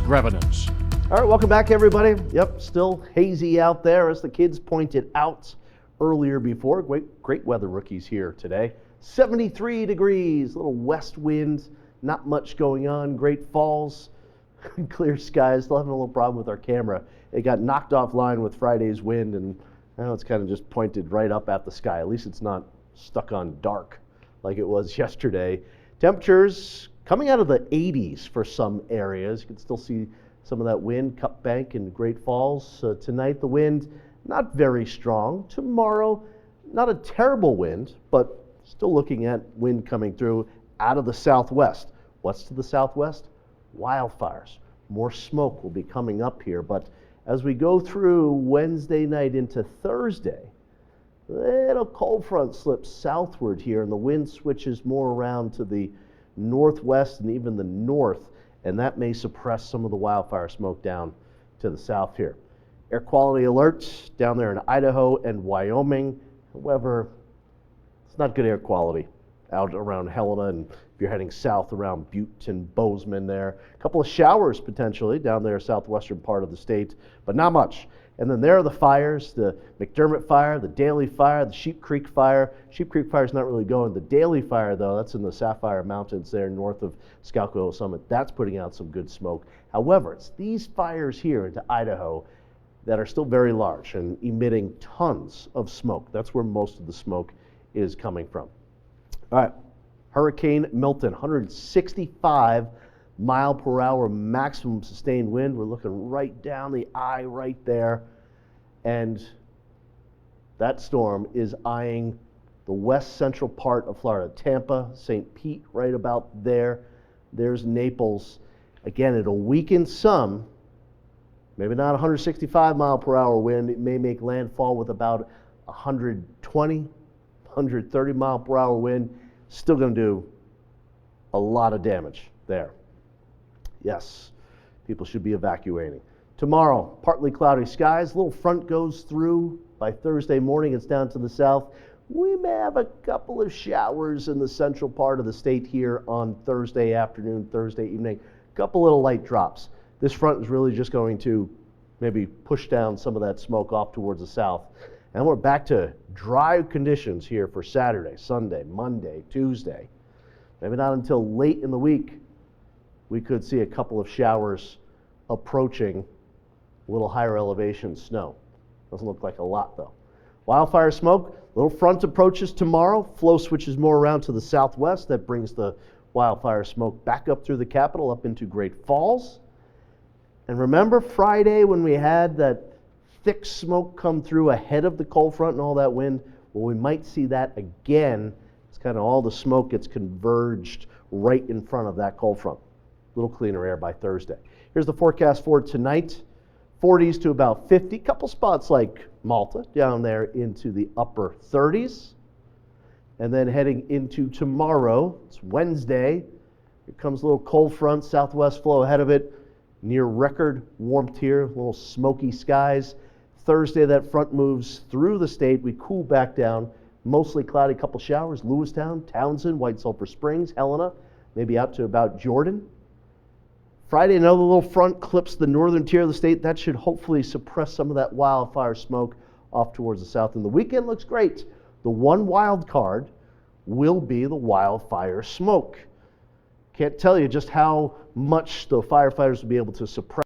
Grevenens. All right, welcome back, everybody. Yep, still hazy out there, as the kids pointed out earlier before. Great weather rookies here today. 73 degrees, little west wind, not much going on. Great Falls, clear skies. Still having a little problem with our camera. It got knocked offline with Friday's wind, and now it's kind of just pointed right up at the sky. At least it's not stuck on dark like it was yesterday. Temperatures coming out of the 80s for some areas. You can still see some of that wind, Cup Bank and Great Falls. Tonight, the wind not very strong. Tomorrow, not a terrible wind, but still looking at wind coming through out of the southwest. What's to the southwest? Wildfires. More smoke will be coming up here, but as we go through Wednesday night into Thursday, little cold front slips southward here, and the wind switches more around to the northwest and even the north, and that may suppress some of the wildfire smoke down to the south here. Air quality alerts down there in Idaho and Wyoming. However, it's not good air quality out around Helena, and if you're heading south around Butte and Bozeman there. A couple of showers potentially down there southwestern part of the state, but not much. And then there are the fires, the McDermott fire, the Daly fire, the Sheep Creek fire. Sheep Creek fire is not really going. The Daly fire, though, that's in the Sapphire Mountains there north of Skalko Summit. That's putting out some good smoke. However, it's these fires here into Idaho that are still very large and emitting tons of smoke. That's where most of the smoke is coming from. All right, Hurricane Milton, 165 mile per hour maximum sustained wind. We're looking right down the eye right there, and that storm is eyeing the west central part of Florida. Tampa, St. Pete, right about there. There's Naples. Again, it'll weaken some, maybe not 165 mile per hour wind. It may make landfall with about 120, 130 mile per hour wind. Still going to do a lot of damage there. Yes, people should be evacuating. Tomorrow, partly cloudy skies. A little front goes through. By Thursday morning, it's down to the south. We may have a couple of showers in the central part of the state here on Thursday afternoon, Thursday evening. A couple little light drops. This front is really just going to maybe push down some of that smoke off towards the south. And we're back to dry conditions here for Saturday, Sunday, Monday, Tuesday. Maybe not until late in the week we could see a couple of showers approaching a little higher elevation snow. Doesn't look like a lot, though. Wildfire smoke, little front approaches tomorrow. Flow switches more around to the southwest. That brings the wildfire smoke back up through the capital, up into Great Falls. And remember Friday when we had that thick smoke come through ahead of the cold front and all that wind? Well, we might see that again. It's kind of all the smoke gets converged right in front of that cold front. A little cleaner air by Thursday. Here's the forecast for tonight. 40s to about 50. Couple spots like Malta down there into the upper 30s. And then heading into tomorrow, it's Wednesday. Here comes a little cold front, southwest flow ahead of it. Near record warmth here, little smoky skies. Thursday, that front moves through the state. We cool back down. Mostly cloudy, couple showers. Lewistown, Townsend, White Sulphur Springs, Helena, maybe out to about Jordan. Friday, another little front clips the northern tier of the state. That should hopefully suppress some of that wildfire smoke off towards the south. And the weekend looks great. The one wild card will be the wildfire smoke. Can't tell you just how much the firefighters will be able to suppress